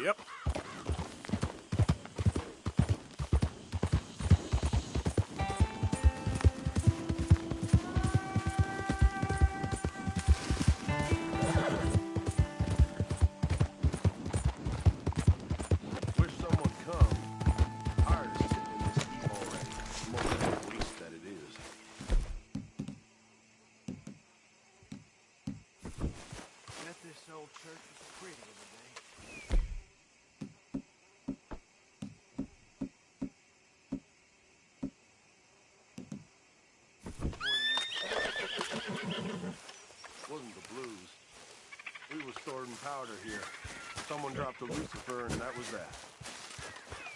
Yep. Wish someone come. Tired of sitting in this heat already. Most of the waste that it is. Bet this old church is pretty today. Wasn't the blues. We were storing powder here. Someone dropped a Lucifer and that was that.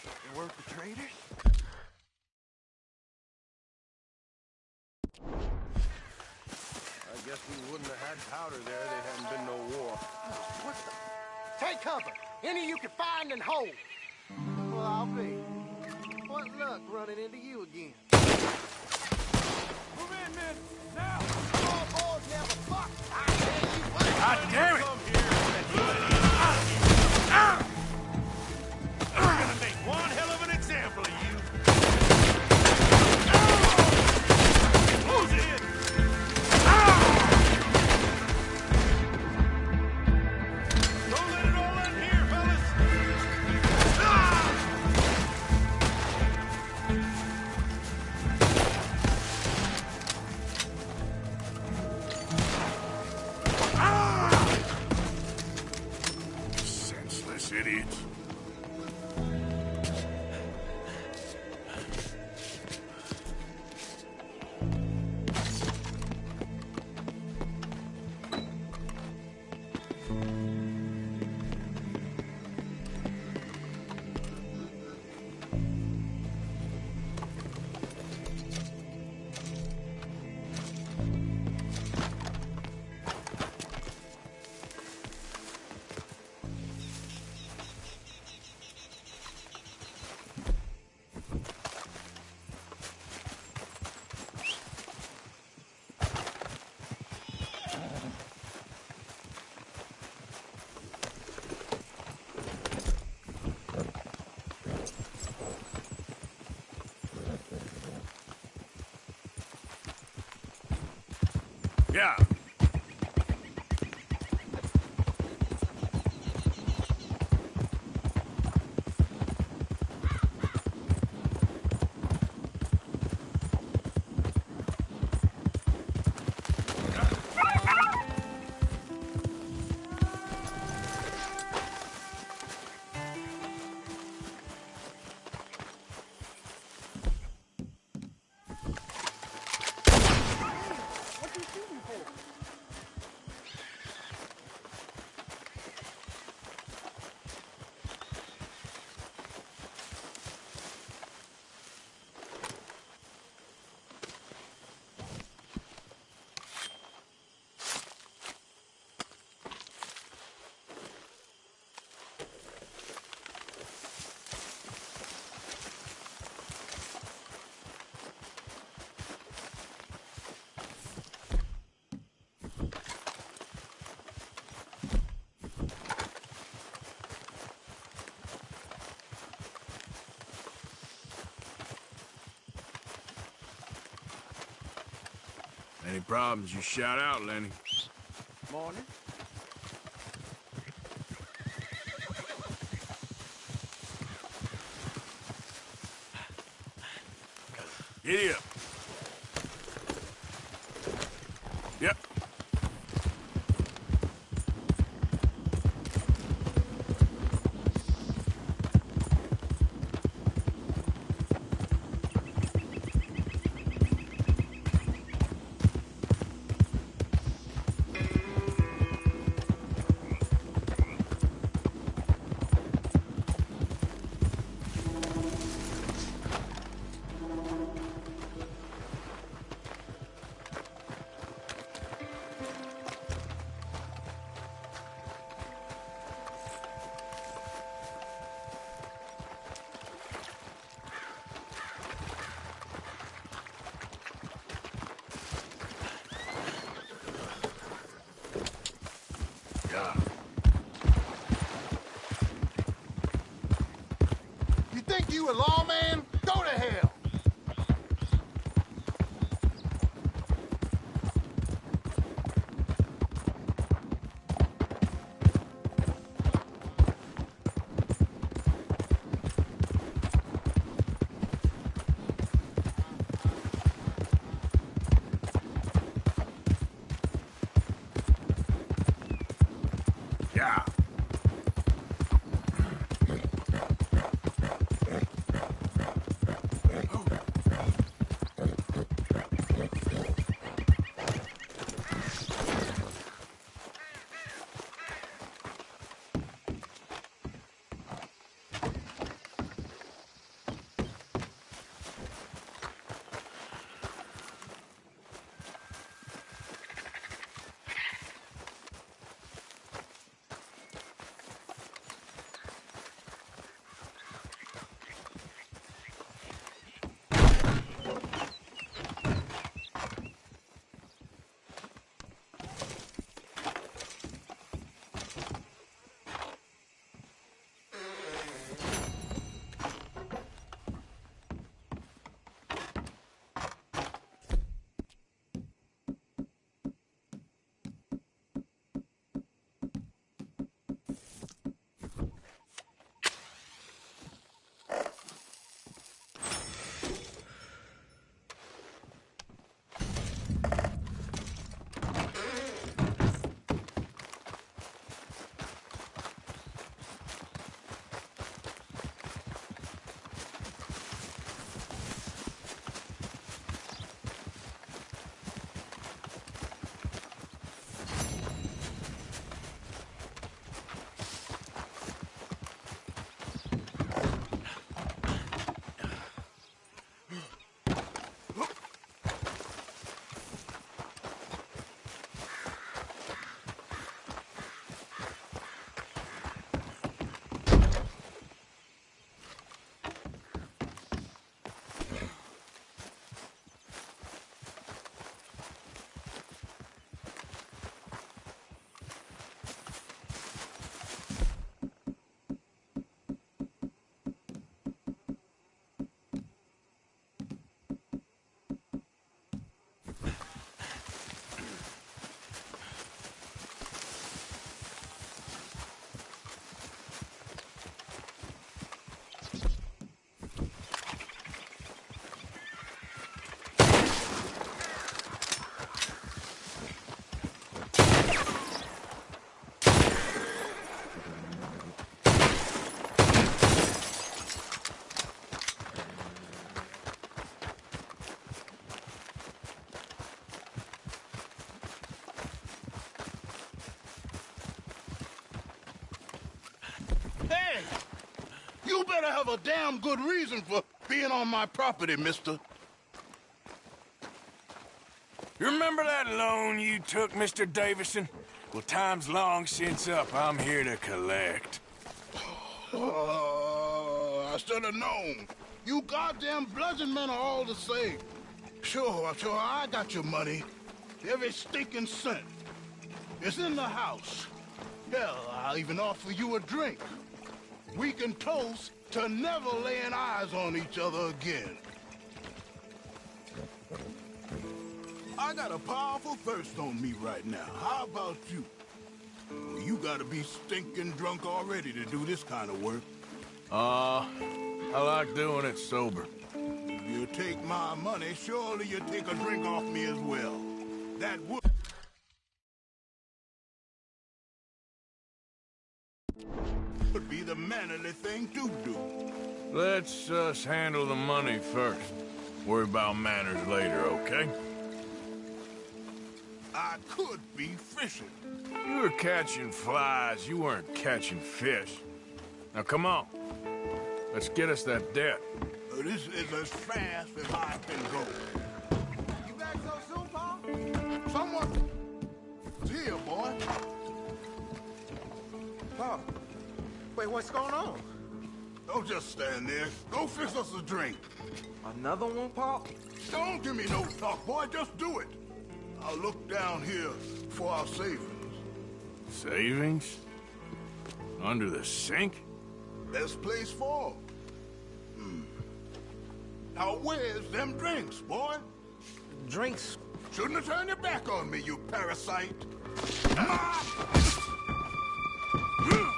They work for traders? I guess we wouldn't have had powder there. There hadn't been no war. What the? Take cover. Any you can find and hold. Well, I'll be. What luck running into you again? Move in, men. Now! All boys never fuck. I tell you what. God damn it! Come here. We're gonna make one hell of an example of you. Close it in. Don't let it all end here, fellas. Senseless idiots. Yeah. Any problems, you shout out, Lenny. Morning. Giddy up. Yep. think you a lawman? Go to hell! Yeah. Hey! You better have a damn good reason for being on my property, mister. You remember that loan you took, Mr. Davison? Well, time's long since up. I'm here to collect. I should have known. You goddamn bludgeon men are all the same. Sure, I got your money. Every stinking cent. It's in the house. Hell, I'll even offer you a drink. We can toast to never laying eyes on each other again. I got a powerful thirst on me right now. How about you? You gotta be stinking drunk already to do this kind of work. I like doing it sober. If you take my money, surely you take a drink off me as well. That would be the mannerly thing to do. Let's handle the money first. Worry about manners later, okay? I could be fishing. You were catching flies, you weren't catching fish. Now come on. Let's get us that debt. This is as fast as I can go. You back so soon, Paul? Someone's here, boy. Paul, wait, what's going on? Don't just stand there. Go fix us a drink. Another one, Paul? Don't give me no talk, boy. Just do it. I'll look down here for our savings. Savings? Under the sink? Best place for 'em. Now where's them drinks, boy? Drinks? Shouldn't have turned your back on me, you parasite.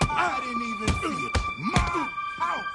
I didn't even see it. My house!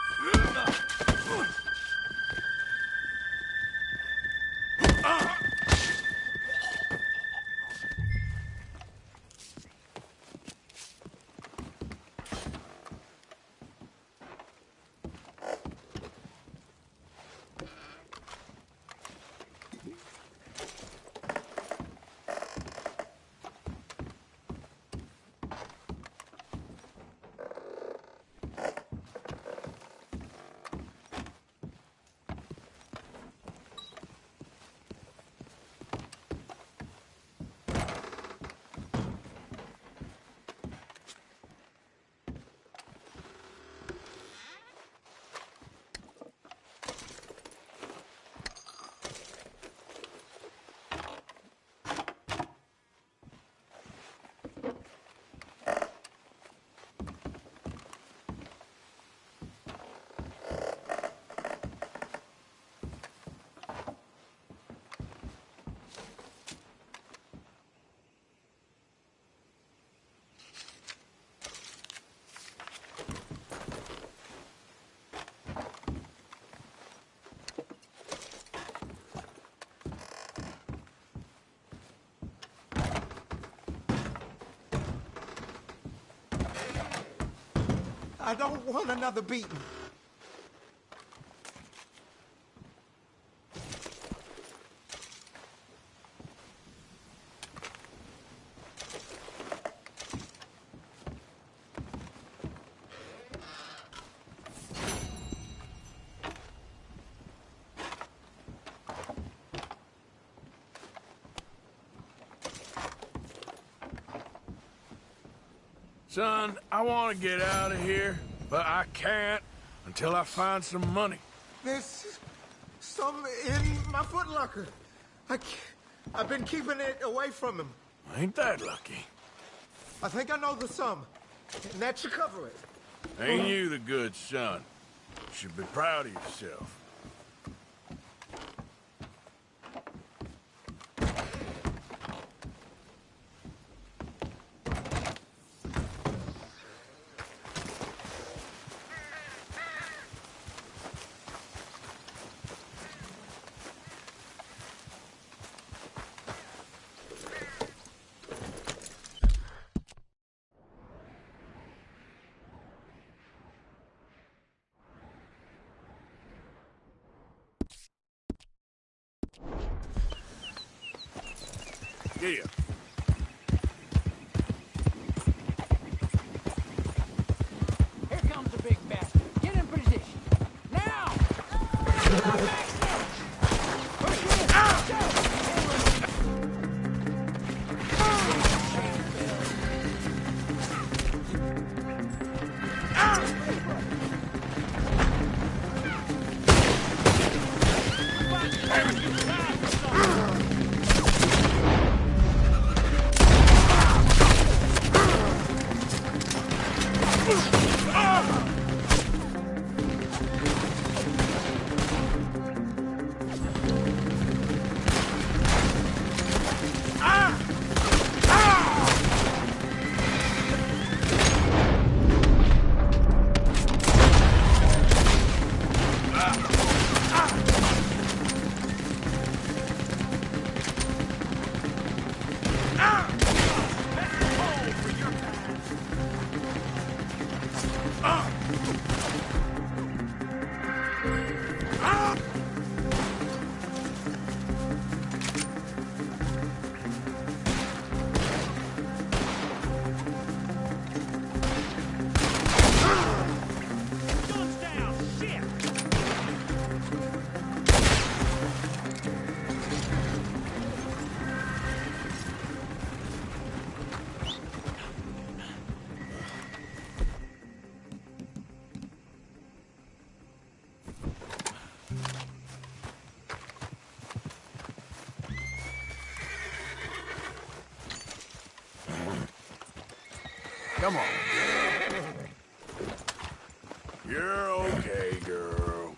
I don't want another beating. Son, I want to get out of here, but I can't until I find some money. There's some in my footlocker. I've been keeping it away from him. Ain't that lucky? I think I know the sum, and that should cover it. Ain't you the good son? You should be proud of yourself. Yeah. Here comes the big bastard. Get in position. Now! Come on. You're okay, girl.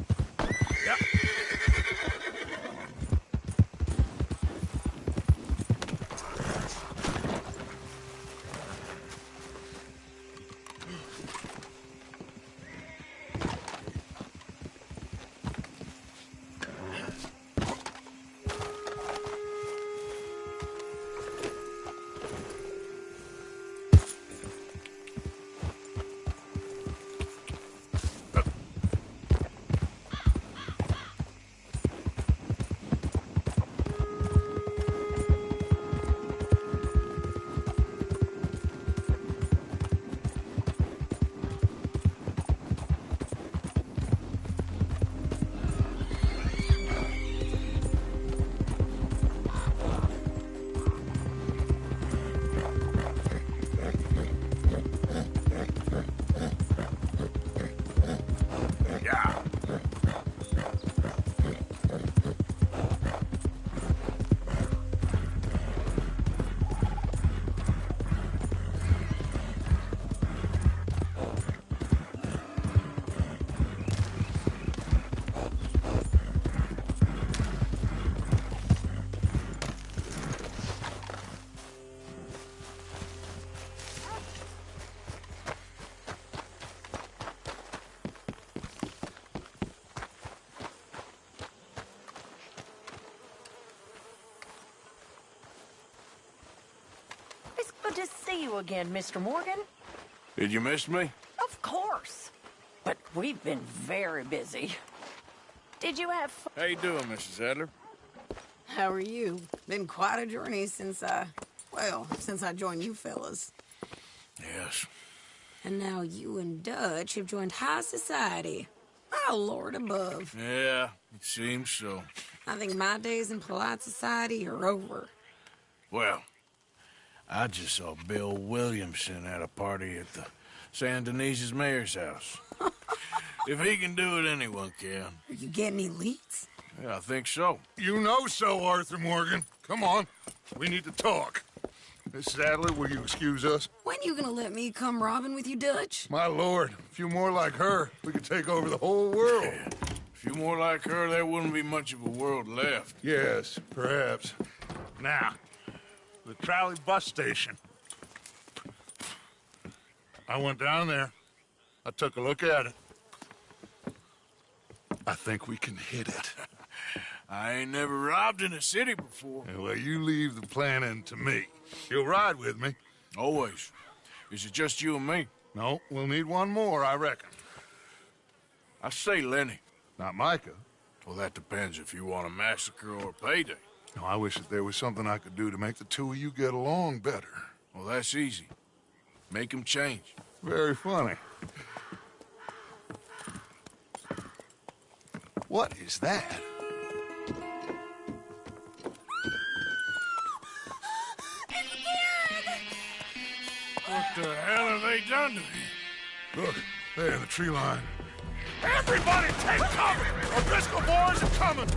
Good to see you again, Mr. Morgan. Did you miss me? Of course. But we've been very busy. Did you have fun? How you doing, Mrs. Adler? How are you? Been quite a journey since I joined you fellas. Yes. And now you and Dutch have joined high society. My lord above. Yeah, it seems so. I think my days in polite society are over. Well, I just saw Bill Williamson at a party at the San Denise's mayor's house. If he can do it, anyone can. Are you getting any leads? Yeah, I think so. You know so, Arthur Morgan. Come on. We need to talk. Miss Adler, will you excuse us? When you gonna let me come robbing with you, Dutch? My lord, a few more like her, we could take over the whole world. Yeah. A few more like her, there wouldn't be much of a world left. Yes, perhaps. Now, the trolley bus station. I went down there. I took a look at it. I think we can hit it. I ain't never robbed in a city before. Well, you leave the planning to me. You'll ride with me. Always. Is it just you and me? No, we'll need one more, I reckon. I say Lenny. Not Micah. Well, that depends if you want a massacre or a payday. No, I wish that there was something I could do to make the two of you get along better. Well, that's easy. Make him change. Very funny. What is that? What the hell have they done to him? Look, there in the tree line. Everybody take cover! Our Driscoll boys are coming!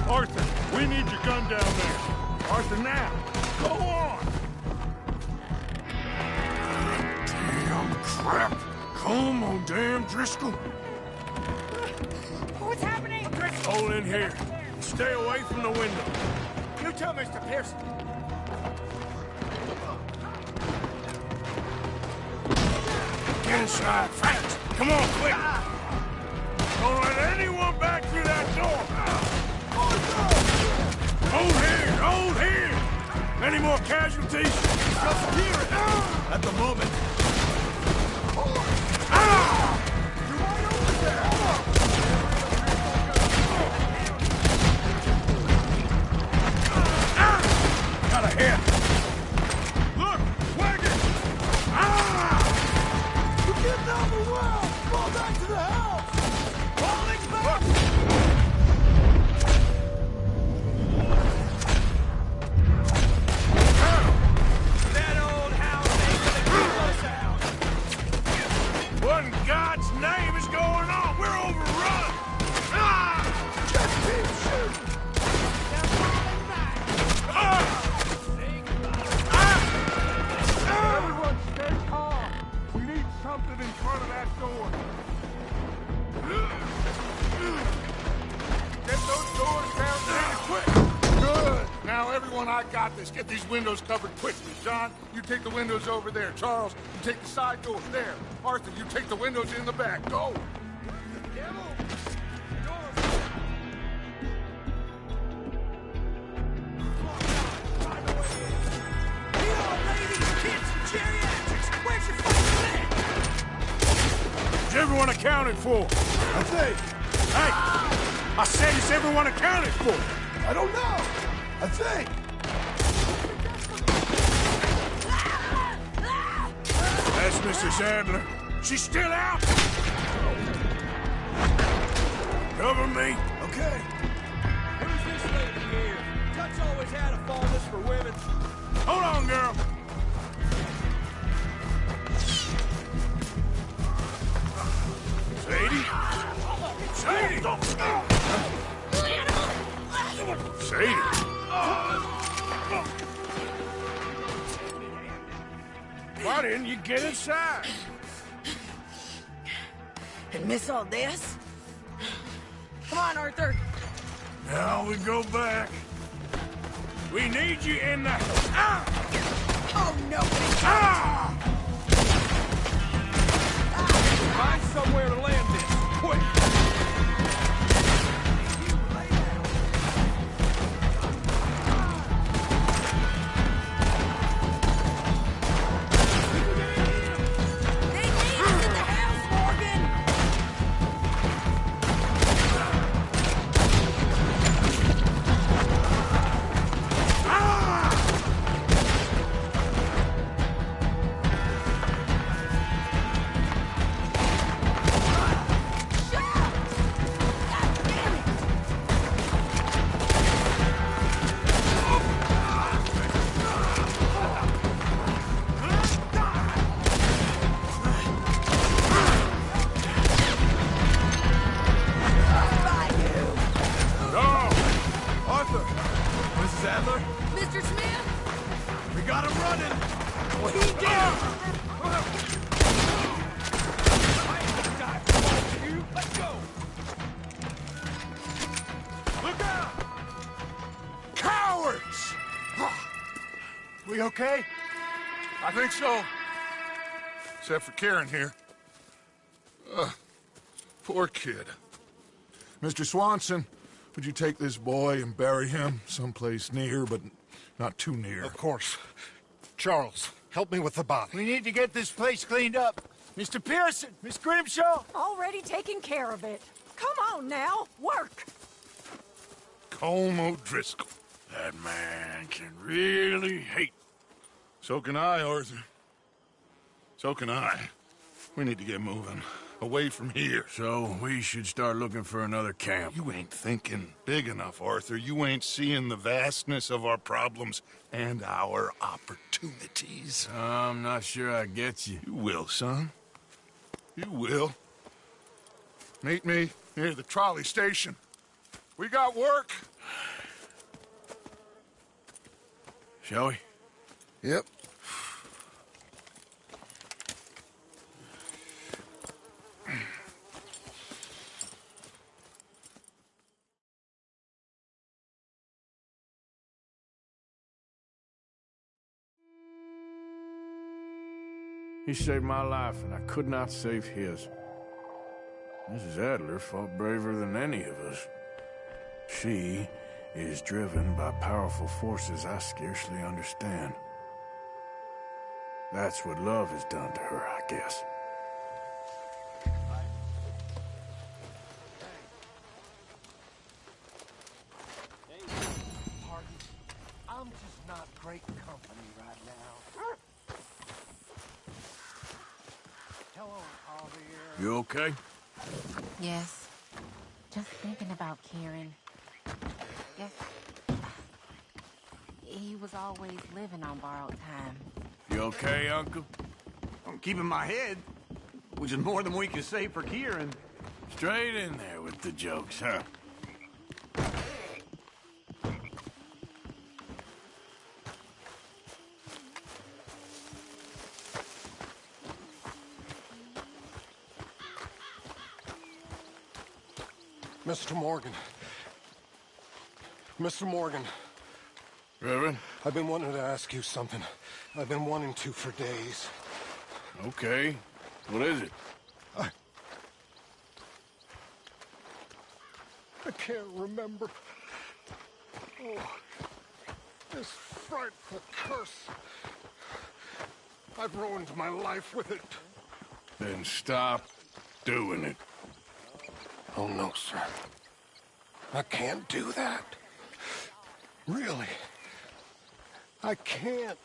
Arthur, we need your gun down there. Arthur, now. Go on. Damn crap. Come on, damn Driscoll. What's happening? Hold in here. Stay away from the window. You tell Mr. Pearson. Get inside, fast. Come on, quick. Don't let anyone back through that door. Hold here. Any more casualties? Just hear it. At the moment. You're right over there. Got a hit. Look, wagon. You're getting out of the well. Fall back to the house. Falling back. That old house ain't gonna keep us out. What in God's name is going on? We're overrun. Just keep shooting. Everyone stay calm. We need something in front of that door. Get those doors down there quick. Good. Now, everyone, I got this. Get these windows covered quickly. John, you take the windows over there. Charles, you take the side doors there. Arthur, you take the windows in the back. Go. Is everyone accounted for? I think. Hey, I said is everyone accounted for? I don't know. I think. That's Mrs. Adler. She's still out. Cover me. Okay. Who's this lady here? Dutch always had a fondness for women. Hold on, girl. Sadie? Sadie! Why didn't you get inside? And miss all this? Come on, Arthur. Now we go back. We need you in the... Ah! Oh, no. Ah! Find somewhere to land this, quick! They need us in the house, Morgan. Arthur! Mrs. Adler? Mr. Smith? We got him running! We did! Let's go! Look out! Cowards! We okay? I think so. Except for Karen here. Poor kid. Mr. Swanson, would you take this boy and bury him someplace near, but not too near? Of course. Charles, help me with the body. We need to get this place cleaned up. Mr. Pearson, Miss Grimshaw. Already taking care of it. Come on now, work. Colm O'Driscoll. That man can really hate. So can I, Arthur. So can I. We need to get moving. Away from here. So we should start looking for another camp. You ain't thinking big enough, Arthur. You ain't seeing the vastness of our problems and our opportunities. I'm not sure I get you. You will, son. You will. Meet me near the trolley station. We got work. Shall we? Yep. He saved my life, and I could not save his. Mrs. Adler fought braver than any of us. She is driven by powerful forces I scarcely understand. That's what love has done to her, I guess. Pardon? I'm just not great company right now. Hello, Javier. You okay? Yes. Just thinking about Kieran. Guess he was always living on borrowed time. You okay, Uncle? I'm keeping my head, which is more than we can say for Kieran. Straight in there with the jokes, huh? Mr. Morgan. Mr. Morgan. Reverend? I've been wanting to ask you something. I've been wanting to for days. Okay. What is it? I can't remember. Oh, this frightful curse. I've ruined my life with it. Then stop doing it. Oh, no, sir. I can't do that. Really. I can't.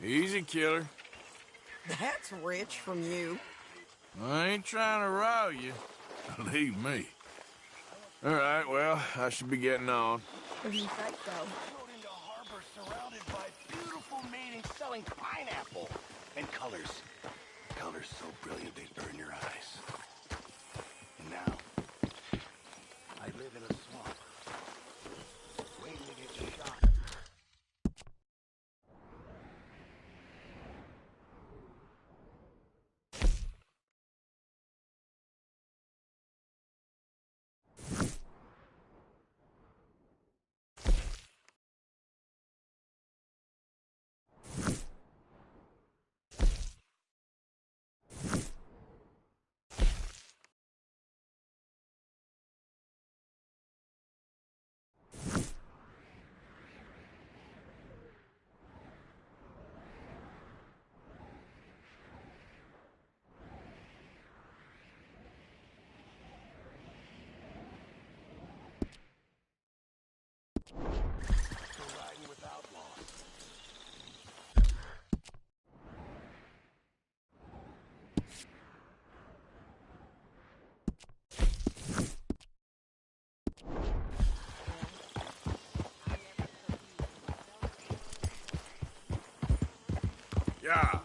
Easy, killer. That's rich from you. I ain't trying to rile you. Believe me. All right, well, I should be getting on. If you think so. Rode into harbor surrounded by beautiful maidens selling pineapple. And colors. Colors so brilliant they burn your eyes. And now, Yeah.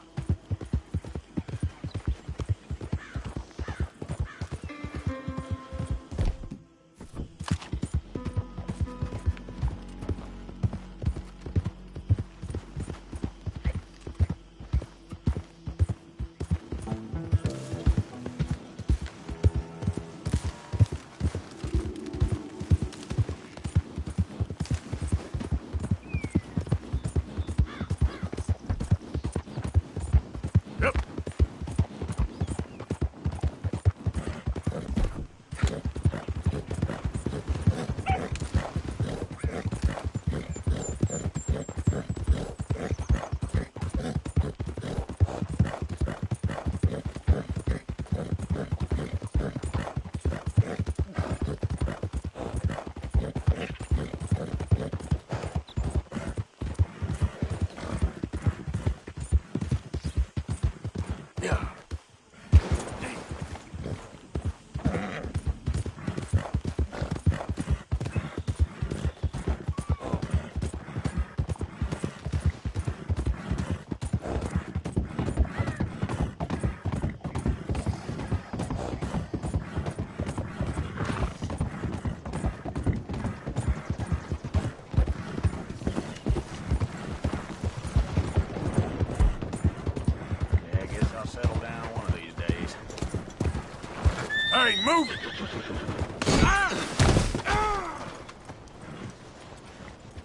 Hey, move it!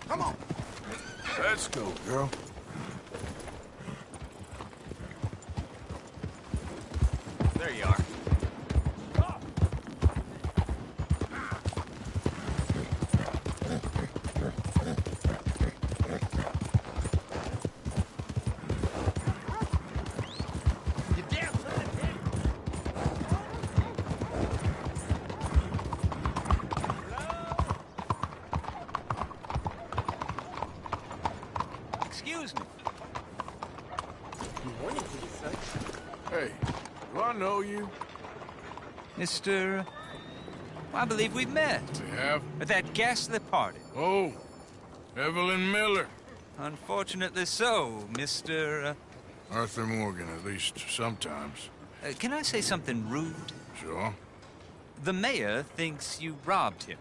Come on. Let's go, girl. There you are. Excuse me. Hey, do I know you? Mr. I believe we've met. We have? At that ghastly party. Oh, Evelyn Miller. Unfortunately so, Mr. Arthur Morgan, at least sometimes. Can I say something rude? Sure. The mayor thinks you robbed him.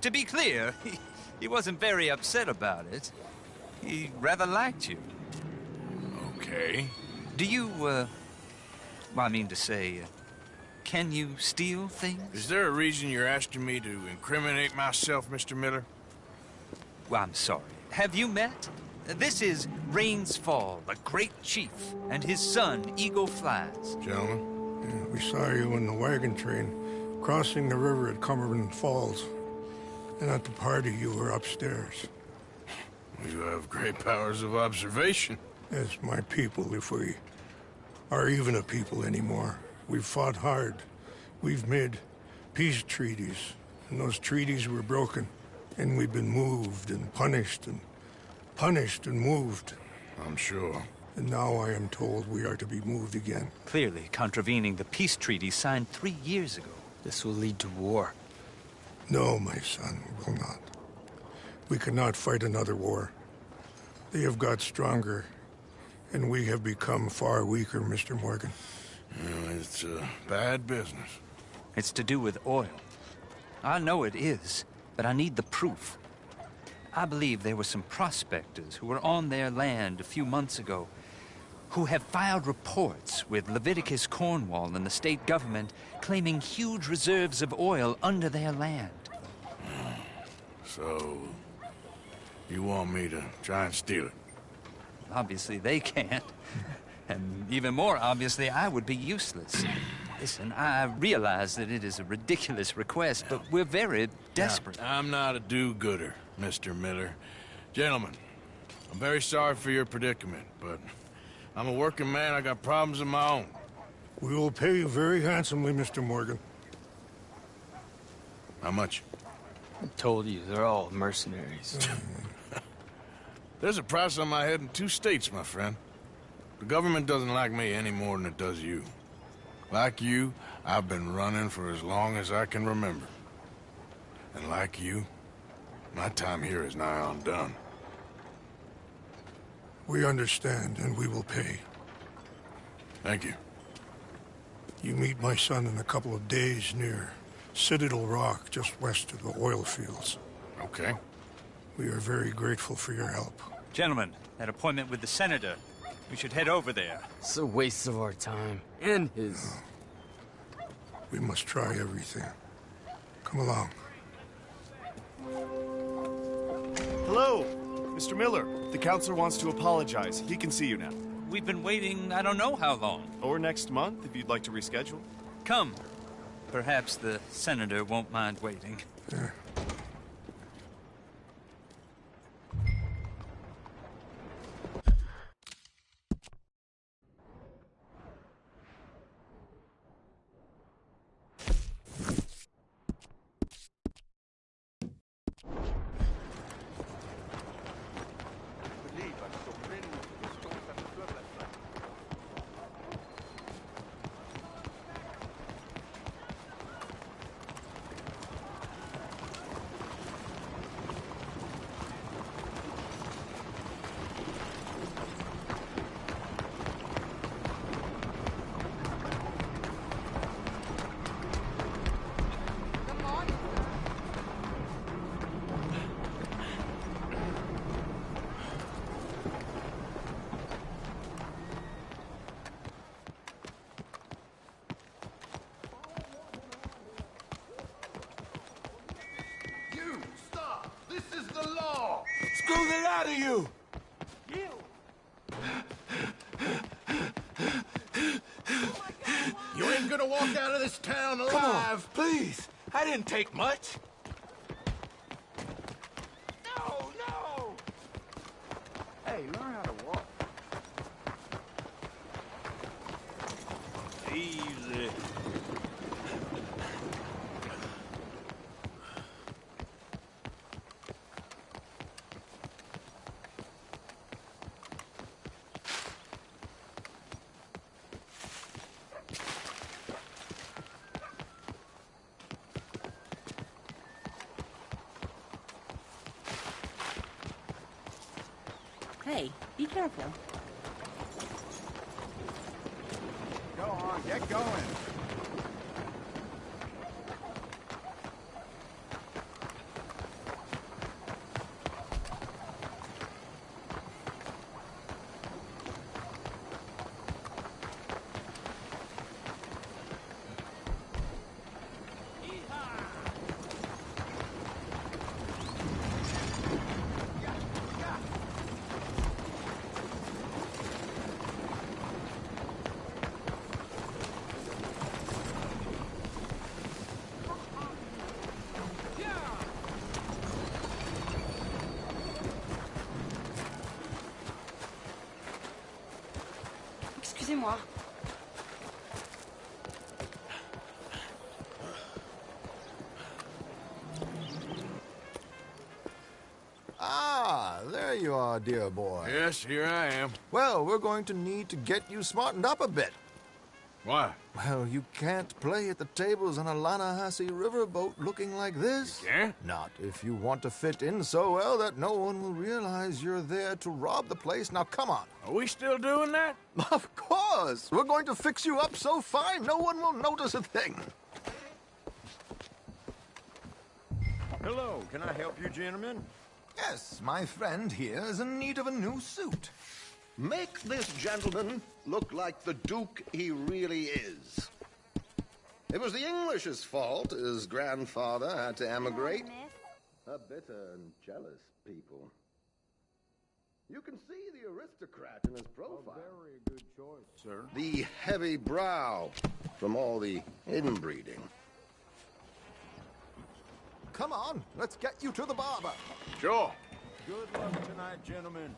To be clear, he wasn't very upset about it. He rather liked you. Okay. Do you, well, I mean to say, can you steal things? Is there a reason you're asking me to incriminate myself, Mr. Miller? Well, I'm sorry. Have you met? This is Rains Fall, the great chief, and his son, Eagle Flies. Gentlemen? Yeah, we saw you in the wagon train, crossing the river at Cumberland Falls. And at the party, you were upstairs. You have great powers of observation. As my people, if we are even a people anymore. We've fought hard. We've made peace treaties, and those treaties were broken. And we've been moved and punished and moved. I'm sure. And now I am told we are to be moved again. Clearly contravening the peace treaty signed 3 years ago. This will lead to war. No, my son, will not. We cannot fight another war. They have got stronger, and we have become far weaker, Mr. Morgan. It's bad business. It's to do with oil. I know it is, but I need the proof. I believe there were some prospectors who were on their land a few months ago who have filed reports with Leviticus Cornwall and the state government claiming huge reserves of oil under their land. So, you want me to try and steal it? Obviously they can't. And even more obviously, I would be useless. Listen, I realize that it is a ridiculous request, but we're very desperate. Now, I'm not a do-gooder, Mr. Miller. Gentlemen, I'm very sorry for your predicament, but I'm a working man. I got problems of my own. We will pay you very handsomely, Mr. Morgan. How much? I told you, they're all mercenaries. There's a price on my head in 2 states, my friend. The government doesn't like me any more than it does you. Like you, I've been running for as long as I can remember. And like you, my time here is nigh undone. We understand, and we will pay. Thank you. You meet my son in a couple of days near Citadel Rock, just west of the oil fields. Okay. We are very grateful for your help. Gentlemen, that appointment with the senator. We should head over there. It's a waste of our time. And his. We must try everything. Come along. Hello, Mr. Miller. The counselor wants to apologize. He can see you now. We've been waiting I don't know how long. Or next month, if you'd like to reschedule. Come. Perhaps the senator won't mind waiting. Yeah. Screw the lot of you! You ain't gonna walk out of this town alive. Come on, please. I didn't take much. No, no! Hey, learn how to walk. Easy. Hey, be careful. Go on, get going. Excusez-moi. Ah, there you are, dear boy. Yes, here I am. Well, we're going to need to get you smartened up a bit. Why? Well, you can't play at the tables on a Lannahechee riverboat looking like this. You can't? Not if you want to fit in so well that no one will realize you're there to rob the place. Now, come on. Are we still doing that? Of course. We're going to fix you up so fine no one will notice a thing. Hello, can I help you, gentlemen? Yes, my friend here is in need of a new suit. Make this gentleman look like the Duke he really is. It was the English's fault his grandfather had to emigrate. A bitter and jealous people. You can see the aristocrat in his profile. A very good choice, sir. The heavy brow from all the inbreeding. Come on, let's get you to the barber. Sure. Good luck tonight, gentlemen.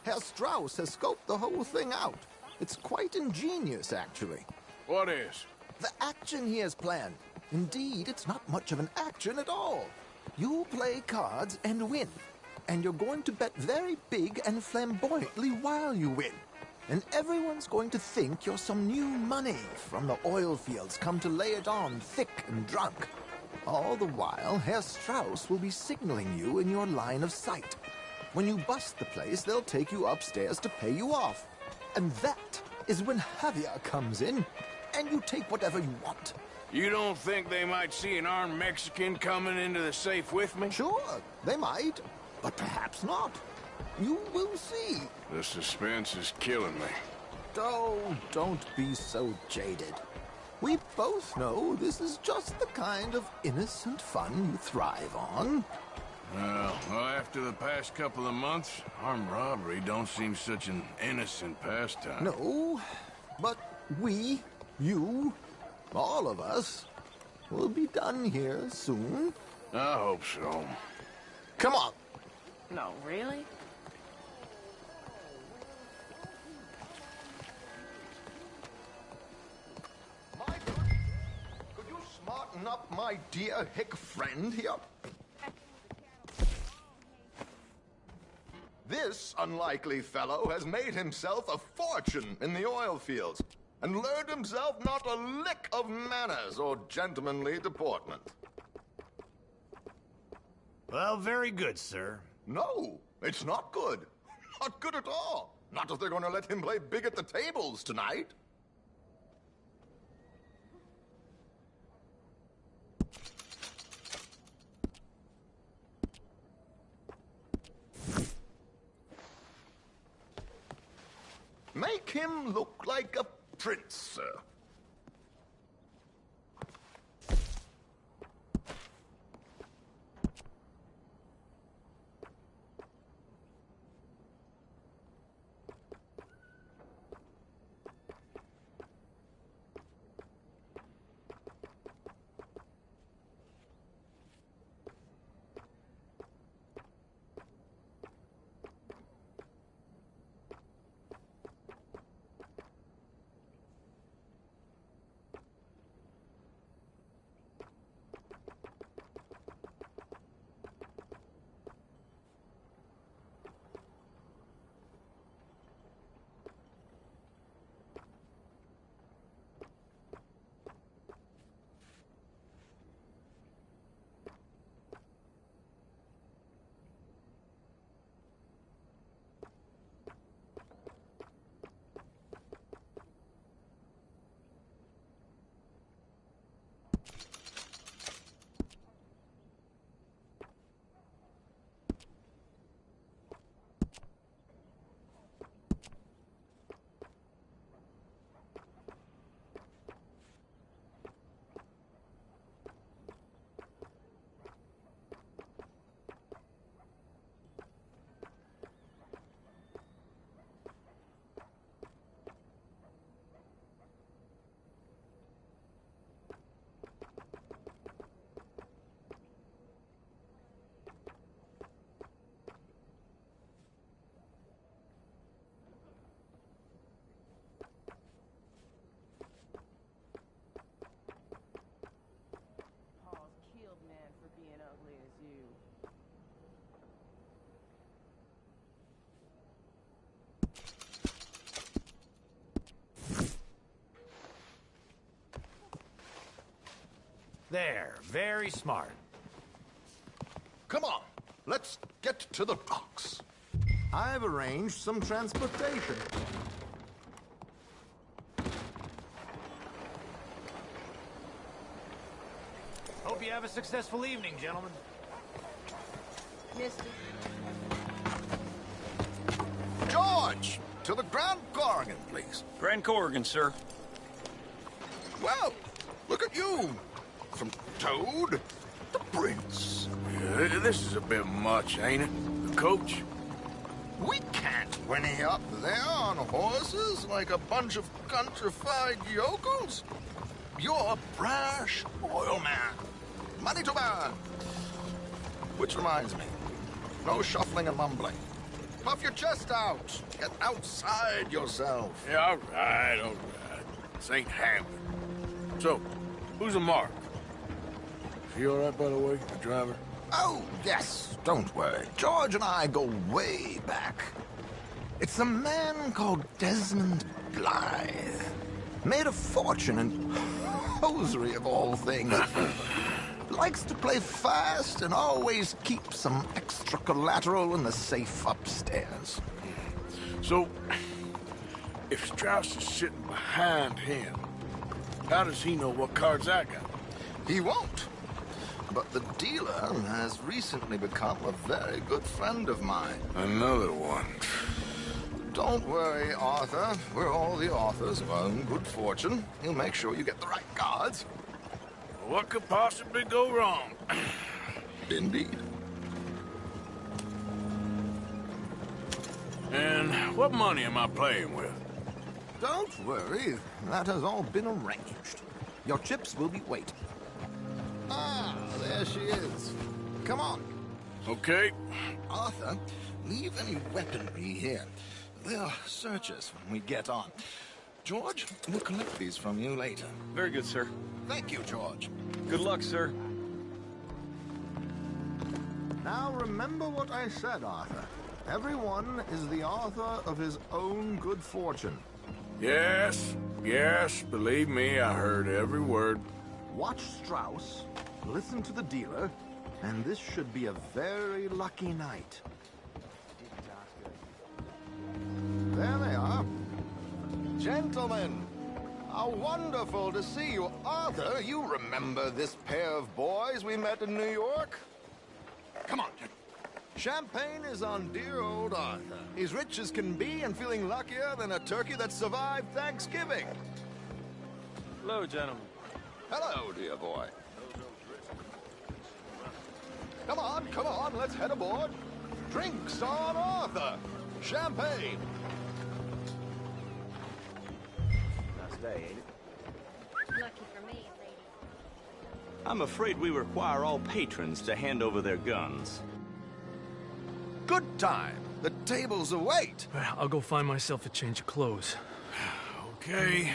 Herr Strauss has scoped the whole thing out. It's quite ingenious, actually. What is? The action he has planned. Indeed, it's not much of an action at all. You play cards and win. And you're going to bet very big and flamboyantly while you win. And everyone's going to think you're some new money from the oil fields come to lay it on thick and drunk. All the while, Herr Strauss will be signaling you in your line of sight. When you bust the place, they'll take you upstairs to pay you off. And that is when Javier comes in, and you take whatever you want. You don't think they might see an armed Mexican coming into the safe with me? Sure, they might, but perhaps not. You will see. The suspense is killing me. Oh, don't be so jaded. We both know this is just the kind of innocent fun you thrive on. Well, after the past couple of months, armed robbery don't seem such an innocent pastime. No, but we, you, all of us, will be done here soon. I hope so. Come on. No, really? Could you smarten up my dear hick friend here? This unlikely fellow has made himself a fortune in the oil fields and learned himself not a lick of manners or gentlemanly deportment. Well, very good, sir. No, it's not good. Not good at all. Not if they're going to let him play big at the tables tonight. Make him look like a prince, sir. There, very smart. Come on, let's get to the docks. I've arranged some transportation. Hope you have a successful evening, gentlemen. Mister. George, to the Grand Corrigan, please. Grand Corrigan, sir. Well, look at you. From Toad to Prince. Yeah, this is a bit much, ain't it? The coach? We can't whinny up there on horses like a bunch of countrified yokels. You're a brash oil man. Money to burn. Which reminds me, no shuffling and mumbling. Puff your chest out. Get outside yourself. Yeah, all right. This ain't happening. So, who's a mark? Is he all right, by the way, the driver? Oh, yes. Don't worry. George and I go way back. It's a man called Desmond Blythe. Made a fortune in hosiery of all things. likes to play fast and always keeps some extra collateral in the safe upstairs. So, if Strauss is sitting behind him, how does he know what cards I got? He won't. But the dealer has recently become a very good friend of mine. Another one. Don't worry, Arthur. We're all the authors of our own good fortune. He'll make sure you get the right cards. What could possibly go wrong? Indeed. And what money am I playing with? Don't worry. That has all been arranged. Your chips will be waiting. Ah, there she is. Come on. Okay. Arthur, leave any weaponry here. They'll search us when we get on. George, we'll collect these from you later. Very good, sir. Thank you, George. Good luck, sir. Now remember what I said, Arthur. Everyone is the author of his own good fortune. Yes, believe me, I heard every word. Watch Strauss, listen to the dealer, and this should be a very lucky night. There they are. Gentlemen, how wonderful to see you. Arthur, you remember this pair of boys we met in New York? Come on. Champagne is on dear old Arthur. He's rich as can be and feeling luckier than a turkey that survived Thanksgiving. Hello, gentlemen. Hello, dear boy. Come on, let's head aboard. Drinks on Arthur. Champagne. Nice day, ain't it? Lucky for me, lady. I'm afraid we require all patrons to hand over their guns. Good time. The tables await. I'll go find myself a change of clothes. Okay.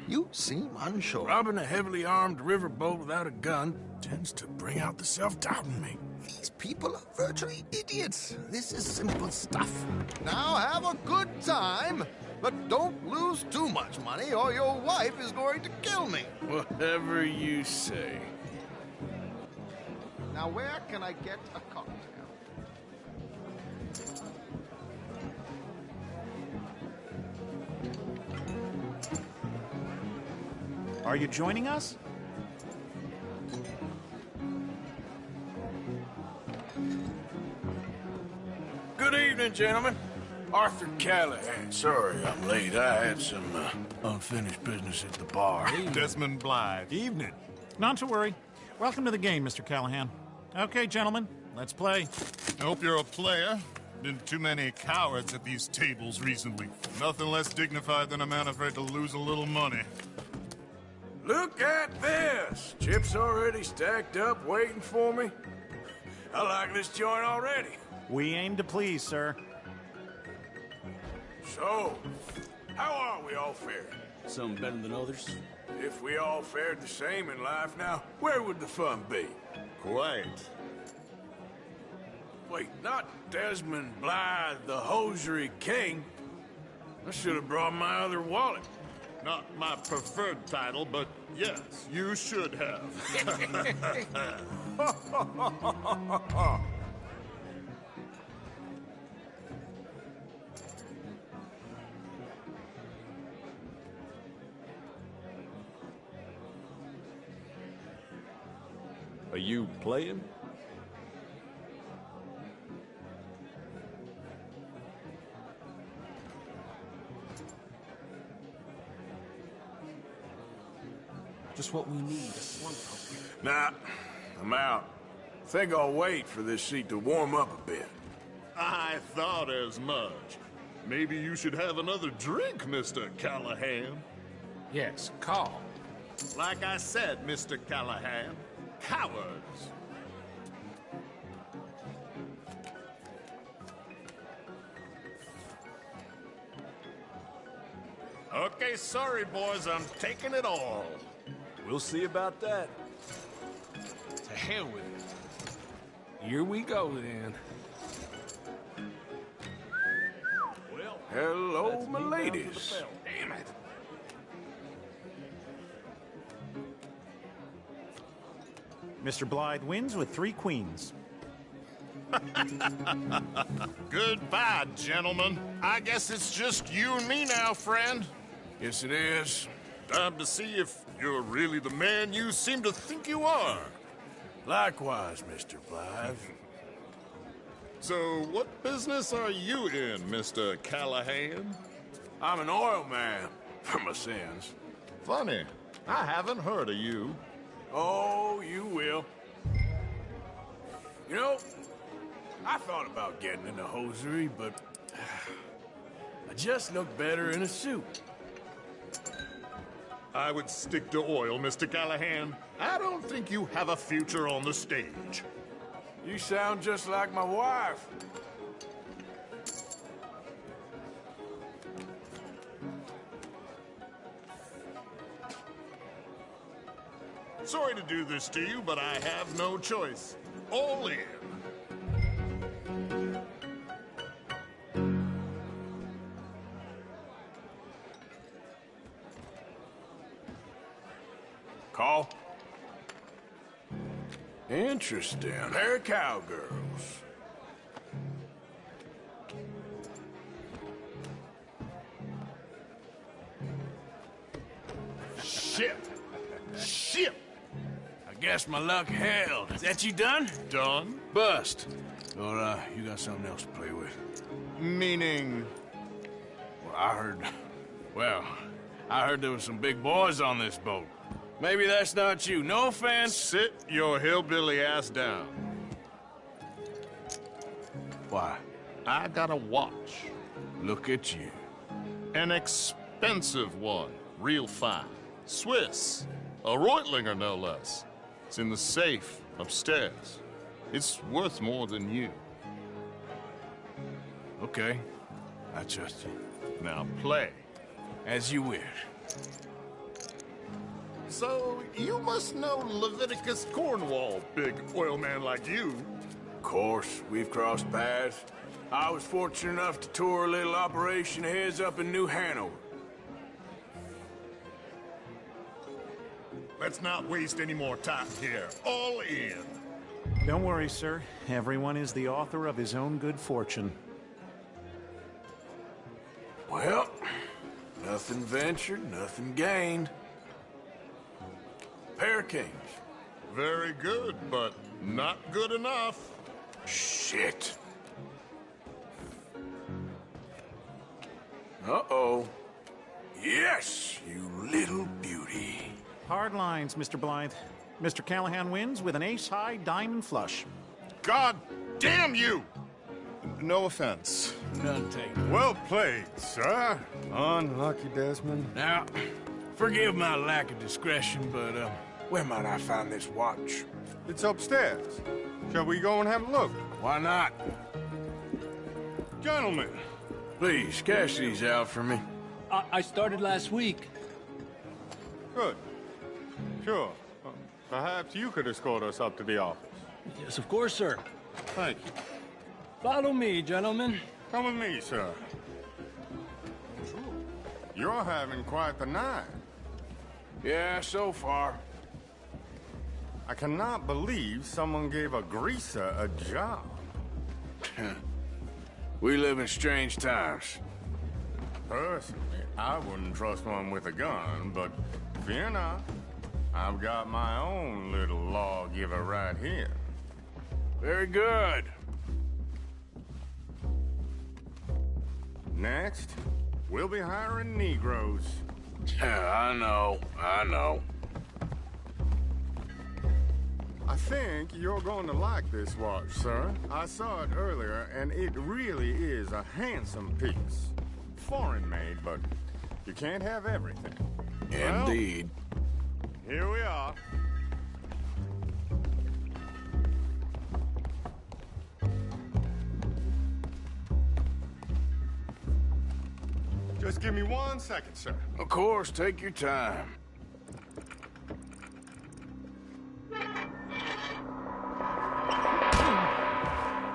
You seem unsure. Robbing a heavily armed riverboat without a gun tends to bring out the self-doubt in me. These people are virtually idiots. This is simple stuff. Now have a good time, but don't lose too much money or your wife is going to kill me. Whatever you say. Now where can I get a cocktail? Are you joining us? Good evening, gentlemen. Arthur Callahan. Sorry I'm late. I had some unfinished business at the bar. Desmond Blythe. Evening. Not to worry. Welcome to the game, Mr. Callahan. Okay, gentlemen, let's play. I hope you're a player. Been too many cowards at these tables recently. Nothing less dignified than a man afraid to lose a little money. Look at this! Chips already stacked up, waiting for me. I like this joint already. We aim to please, sir. So, how are we all faring? Some better than others. If we all fared the same in life now, where would the fun be? Quite. Wait, not Desmond Blythe, the hosiery king. I should have brought my other wallet. Not my preferred title, but yes, you should have. Are you playing? Just what we need, a slump poker. Nah, I'm out. Think I'll wait for this seat to warm up a bit. I thought as much. Maybe you should have another drink, Mr. Callahan. Yes, call. Like I said, Mr. Callahan, cowards. Okay, sorry, boys, I'm taking it all. We'll see about that. To hell with it. Here we go, then. Well, Hello, my ladies. Damn it. Mr. Blythe wins with 3 queens. Goodbye, gentlemen. I guess it's just you and me now, friend. Yes, it is. Time to see if you're really the man you seem to think you are. Likewise, Mr. Blythe. So, what business are you in, Mr. Callahan? I'm an oil man, for my sins. Funny, I haven't heard of you. Oh, you will. You know, I thought about getting into hosiery, but I just look better in a suit. I would stick to oil, Mr. Callahan. I don't think you have a future on the stage. You sound just like my wife. Sorry to do this to you, but I have no choice. All in. Call. Interesting. They're cowgirls. Shit! Shit! I guess my luck held. Is that you done? Done? Bust. Or, you got something else to play with? Meaning? Well, I heard there was some big boys on this boat. Maybe that's not you. No offense. Sit your hillbilly ass down. Why? I got a watch. Look at you. An expensive one. Real fine. Swiss. A Reutlinger, no less. It's in the safe upstairs. It's worth more than you. Okay. I trust you. Now play. As you wish. So, you must know Leviticus Cornwall, big oil man like you. Of course, we've crossed paths. I was fortunate enough to tour a little operation of his up in New Hanover. Let's not waste any more time here. All in. Don't worry, sir. Everyone is the author of his own good fortune. Well, nothing ventured, nothing gained. Pair of kings. Very good, but not good enough. Shit. Uh-oh. Yes, you little beauty. Hard lines, Mr. Blythe. Mr. Callahan wins with an ace-high diamond flush. God damn you! No offense. None taken. Well played, sir. Unlucky, Desmond. Now, forgive my lack of discretion, but, where might I find this watch? It's upstairs. Shall we go and have a look? Why not? Gentlemen. Please, cash these out for me. I started last week. Good. Sure. Perhaps you could escort us up to the office. Yes, of course, sir. Thank you. Follow me, gentlemen. Come with me, sir. You're having quite the night. Yeah, so far. I cannot believe someone gave a greaser a job. We live in strange times. Personally, I wouldn't trust one with a gun, but fear not. I've got my own little lawgiver right here. Very good. Next, we'll be hiring Negroes. I know. I think you're going to like this watch, sir. I saw it earlier, and it really is a handsome piece. Foreign made, but you can't have everything. Indeed. Well, here we are. Just give me 1 second, sir. Of course, take your time.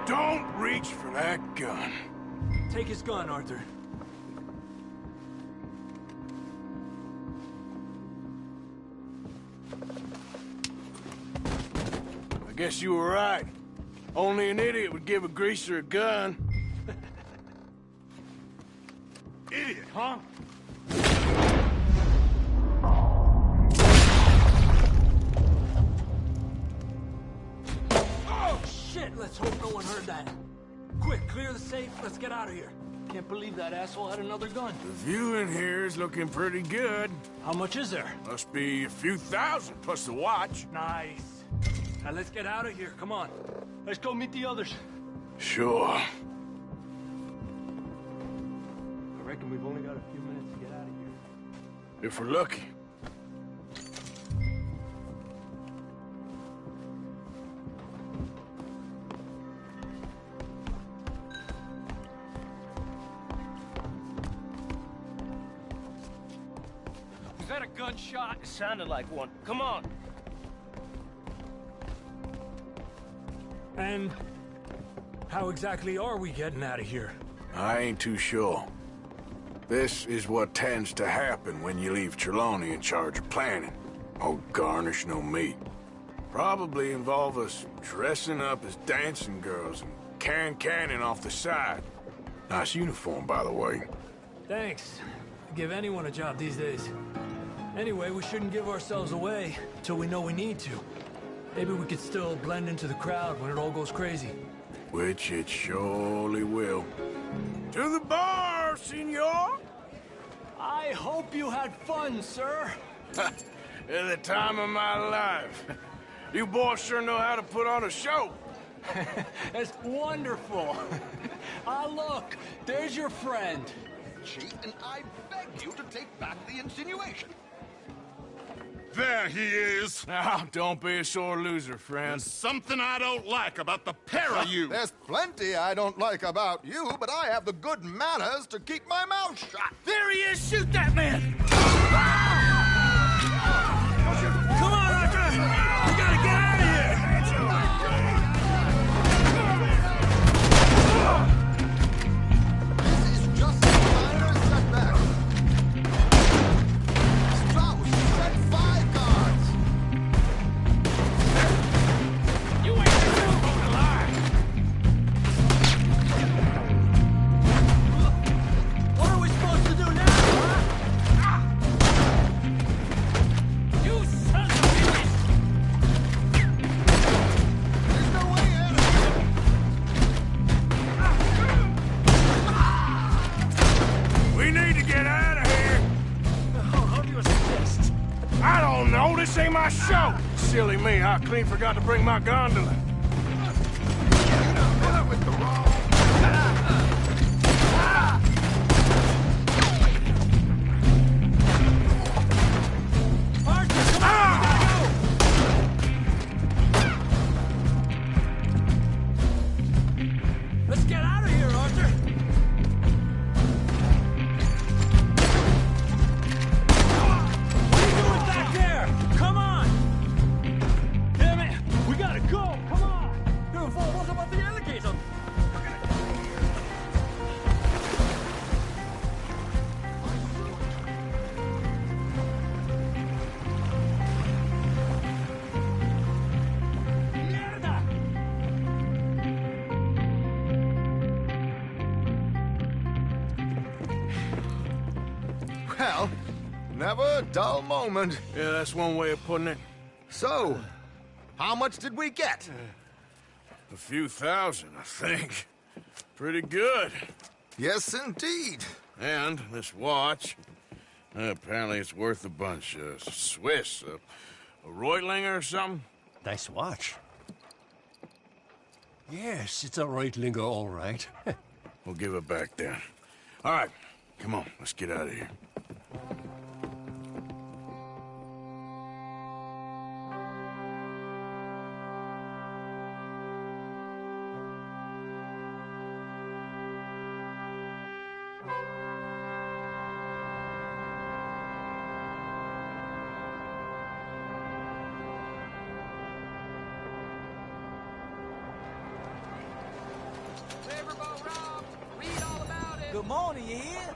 Don't reach for that gun. Take his gun, Arthur. Guess you were right. Only an idiot would give a greaser a gun. Idiot, huh? Oh, shit! Let's hope no one heard that. Quick, clear the safe. Let's get out of here. Can't believe that asshole had another gun. The view in here is looking pretty good. How much is there? Must be a few thousand plus the watch. Nice. Now let's get out of here. Come on. Let's go meet the others. Sure. I reckon we've only got a few minutes to get out of here. If we're lucky. Was that a gunshot? It sounded like one. Come on. And how exactly are we getting out of here? I ain't too sure. This is what tends to happen when you leave Trelawney in charge of planning. Oh, garnish no meat. Probably involve us dressing up as dancing girls and canning off the side. Nice uniform, by the way. Thanks. Give anyone a job these days. Anyway, we shouldn't give ourselves away till we know we need to. Maybe we could still blend into the crowd when it all goes crazy. Which it surely will. To the bar, senor! I hope you had fun, sir. At the time of my life. You boys sure know how to put on a show. That's wonderful. Ah, look, there's your friend. Chief, and I beg you to take back the insinuation. There he is. Now, don't be a sore loser, friend. There's something I don't like about the pair of you. There's plenty I don't like about you, but I have the good manners to keep my mouth shut. There he is! Shoot that man! Come on, Arthur! We gotta get out of here! This is just a minor setback. Strauss set 5 guards. You ain't gonna lie! What are we supposed to do now, huh? You son of a bitch! There's no way out of We need to get out of here. How do you assist? I don't know. This ain't my show. Silly me. I clean forgot to bring my gondola. with the wrong. Arthur, come on! We gotta go! Let's get out of here, Arthur! What are you doing back there? Come on! Damn it! We gotta go! Come on! What about the alligator? Mierda! Well, never a dull moment. Yeah, that's one way of putting it. So, how much did we get? A few thousand, I think. Pretty good. Yes, indeed. And this watch, apparently it's worth a bunch. Swiss, a Reutlinger or something? Nice watch. Yes, it's a Reutlinger, all right. We'll give it back then. All right, come on, let's get out of here. Good morning, you hear?